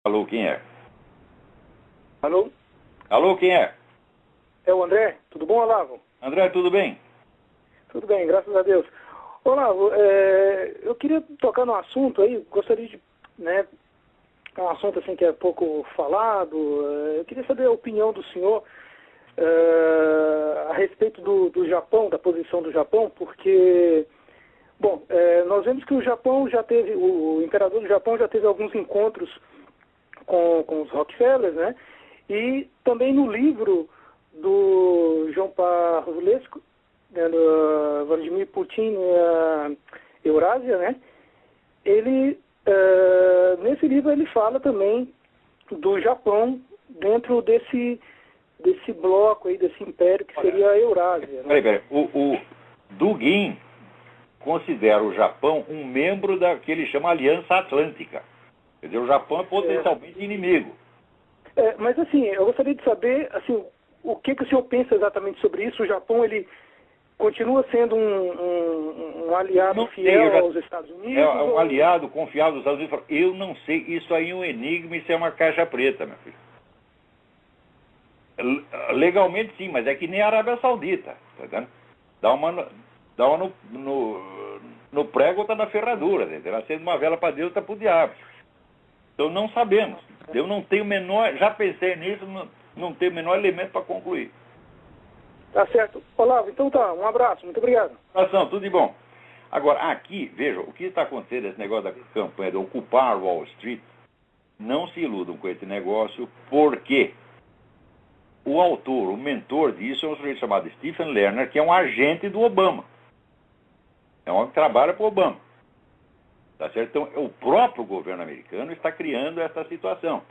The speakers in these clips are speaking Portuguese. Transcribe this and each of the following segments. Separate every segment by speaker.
Speaker 1: Alô, quem é?
Speaker 2: Alô?
Speaker 1: Alô, quem é?
Speaker 2: É o André? Tudo bom, Olavo?
Speaker 1: André, tudo bem?
Speaker 2: Tudo bem, graças a Deus. Olavo, eu queria tocar num assunto aí, gostaria de, um assunto assim que é pouco falado, eu queria saber a opinião do senhor a respeito do Japão, da posição do Japão, porque, bom, nós vemos que o Japão já teve, o imperador do Japão já teve alguns encontros com os Rockefellers, né? E também no livro do João Pavlesco, do Vladimir Putin, Eurásia, né? Ele, nesse livro ele fala também do Japão dentro desse bloco aí, desse império que seria a Eurásia. Né?
Speaker 1: Peraí. O Dugin considera o Japão um membro da que ele chama Aliança Atlântica. Quer dizer, o Japão é potencialmente inimigo.
Speaker 2: Mas assim, eu gostaria de saber assim, o que o senhor pensa exatamente sobre isso. O Japão, ele continua sendo um aliado fiel aos Estados Unidos?
Speaker 1: É um aliado confiável dos Estados Unidos? Eu não sei, isso aí é um enigma, isso é uma caixa preta, meu filho. Legalmente sim, mas é que nem a Arábia Saudita, tá entendendo? Dá uma no prego, tá na ferradura, tá entendendo? Acende uma vela para Deus, tá pro diabo. Então não sabemos. Eu não tenho o menor, já pensei nisso, não tenho o menor elemento para concluir.
Speaker 2: Tá certo. Olavo, então tá, um abraço, muito obrigado.
Speaker 1: Abração, tudo de bom. Agora, aqui, veja, o que está acontecendo, esse negócio da campanha de ocupar Wall Street, não se iludam com esse negócio, porque o autor, o mentor disso é um sujeito chamado Stephen Lerner, que é um agente do Obama. É um homem que trabalha para o Obama. Tá certo? Então, o próprio governo americano está criando essa situação.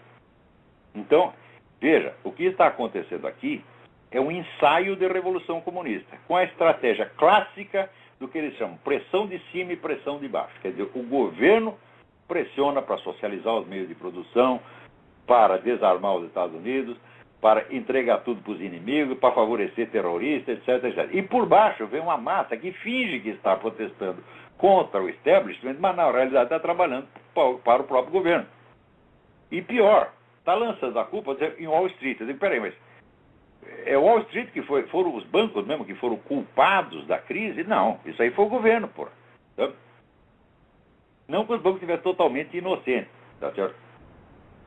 Speaker 1: Então, veja, o que está acontecendo aqui é um ensaio de revolução comunista, com a estratégia clássica do que eles chamam pressão de cima e pressão de baixo. Quer dizer, o governo pressiona para socializar os meios de produção, para desarmar os Estados Unidos, para entregar tudo para os inimigos, para favorecer terroristas, etc, etc. E por baixo vem uma massa que finge que está protestando contra o establishment, mas na realidade está trabalhando para o próprio governo. E pior, está lançando a culpa em Wall Street. Eu digo, peraí, mas é Wall Street que foram os bancos mesmo que foram culpados da crise? Não, isso aí foi o governo, porra. Tá? Não que os bancos estivessem totalmente inocentes, tá certo?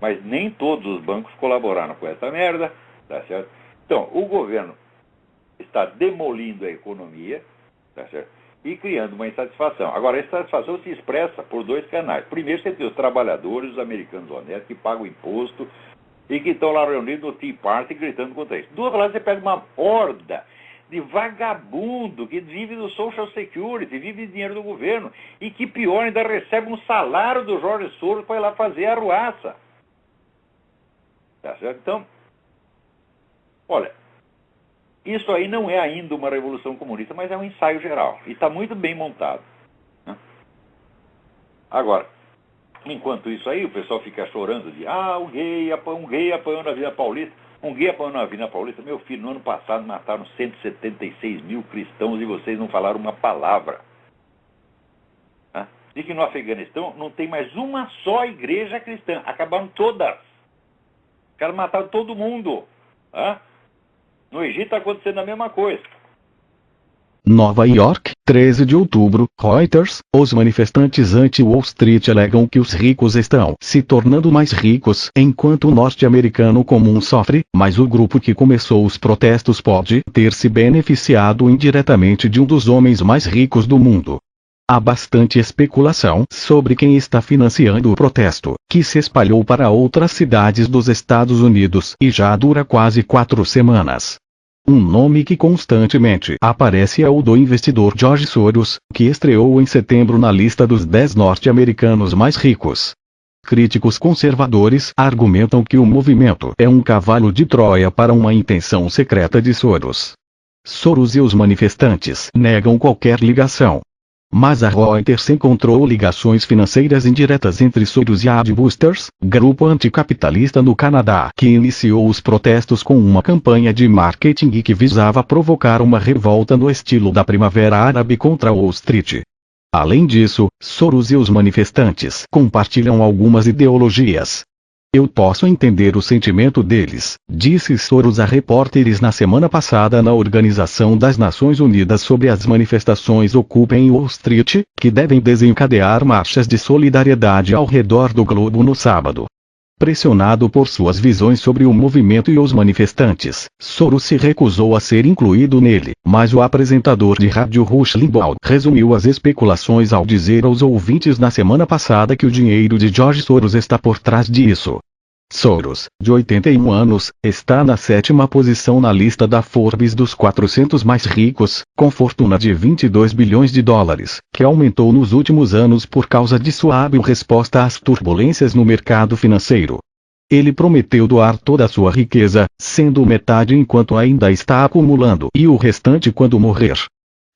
Speaker 1: Mas nem todos os bancos colaboraram com essa merda, tá certo? Então, o governo está demolindo a economia, tá certo? E criando uma insatisfação. Agora, essa insatisfação se expressa por dois canais. Primeiro, você tem os trabalhadores, os americanos honestos, que pagam imposto e que estão lá reunidos no Tea Party gritando contra isso. Do outro lado, você pega uma horda de vagabundo que vive do Social Security, vive de dinheiro do governo e que, pior, ainda recebe um salário do Jorge Soros para ir lá fazer a arruaça. Tá certo? Então, olha, isso aí não é ainda uma revolução comunista, mas é um ensaio geral. E está muito bem montado. Né? Agora, enquanto isso aí, o pessoal fica chorando de um gay apanhou na Avenida Paulista. Um gay apanhou na Avenida Paulista. Meu filho, no ano passado mataram 176 mil cristãos e vocês não falaram uma palavra. Né? De que no Afeganistão não tem mais uma só igreja cristã. Acabaram todas. Os caras mataram todo mundo. Né? No Egito está acontecendo a mesma coisa.
Speaker 3: Nova York, 13 de outubro, Reuters. Os manifestantes anti-Wall Street alegam que os ricos estão se tornando mais ricos enquanto o norte-americano comum sofre, mas o grupo que começou os protestos pode ter se beneficiado indiretamente de um dos homens mais ricos do mundo. Há bastante especulação sobre quem está financiando o protesto, que se espalhou para outras cidades dos Estados Unidos e já dura quase 4 semanas. Um nome que constantemente aparece é o do investidor George Soros, que estreou em setembro na lista dos 10 norte-americanos mais ricos. Críticos conservadores argumentam que o movimento é um cavalo de Troia para uma intenção secreta de Soros. Soros e os manifestantes negam qualquer ligação. Mas a Reuters encontrou ligações financeiras indiretas entre Soros e a Adbusters, grupo anticapitalista no Canadá, que iniciou os protestos com uma campanha de marketing que visava provocar uma revolta no estilo da Primavera Árabe contra Wall Street. Além disso, Soros e os manifestantes compartilham algumas ideologias. Eu posso entender o sentimento deles, disse Soros a repórteres na semana passada na Organização das Nações Unidas sobre as manifestações Occupy em Wall Street, que devem desencadear marchas de solidariedade ao redor do globo no sábado. Pressionado por suas visões sobre o movimento e os manifestantes, Soros se recusou a ser incluído nele, mas o apresentador de rádio Rush Limbaugh resumiu as especulações ao dizer aos ouvintes na semana passada que o dinheiro de George Soros está por trás disso. Soros, de 81 anos, está na 7ª posição na lista da Forbes dos 400 mais ricos, com fortuna de 22 bilhões de dólares, que aumentou nos últimos anos por causa de sua hábil resposta às turbulências no mercado financeiro. Ele prometeu doar toda a sua riqueza, sendo metade enquanto ainda está acumulando e o restante quando morrer.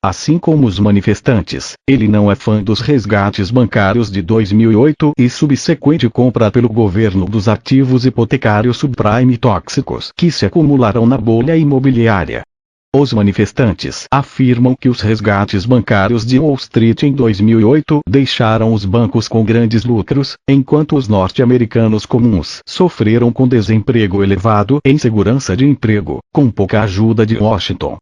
Speaker 3: Assim como os manifestantes, ele não é fã dos resgates bancários de 2008 e subsequente compra pelo governo dos ativos hipotecários subprime tóxicos que se acumularam na bolha imobiliária. Os manifestantes afirmam que os resgates bancários de Wall Street em 2008 deixaram os bancos com grandes lucros, enquanto os norte-americanos comuns sofreram com desemprego elevado e insegurança de emprego, com pouca ajuda de Washington.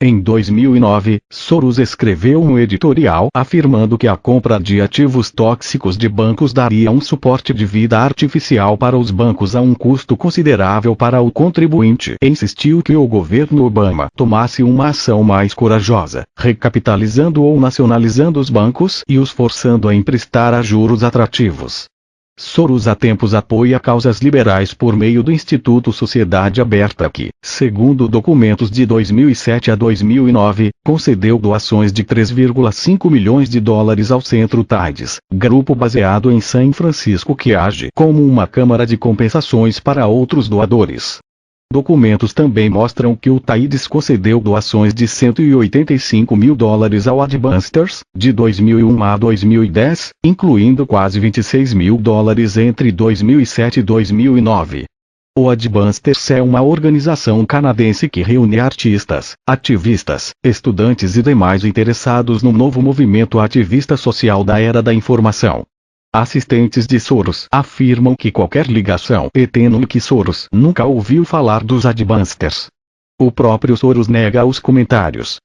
Speaker 3: Em 2009, Soros escreveu um editorial afirmando que a compra de ativos tóxicos de bancos daria um suporte de vida artificial para os bancos a um custo considerável para o contribuinte. Insistiu que o governo Obama tomasse uma ação mais corajosa, recapitalizando ou nacionalizando os bancos e os forçando a emprestar a juros atrativos. Soros há tempos apoia causas liberais por meio do Instituto Sociedade Aberta que, segundo documentos de 2007 a 2009, concedeu doações de 3,5 milhões de dólares ao Centro Tides, grupo baseado em São Francisco que age como uma câmara de compensações para outros doadores. Documentos também mostram que o Tides concedeu doações de 185 mil dólares ao Adbusters, de 2001 a 2010, incluindo quase 26 mil dólares entre 2007 e 2009. O Adbusters é uma organização canadense que reúne artistas, ativistas, estudantes e demais interessados no novo movimento ativista social da era da informação. Assistentes de Soros afirmam que qualquer ligação é tênue que Soros nunca ouviu falar dos Adbusters. O próprio Soros nega os comentários,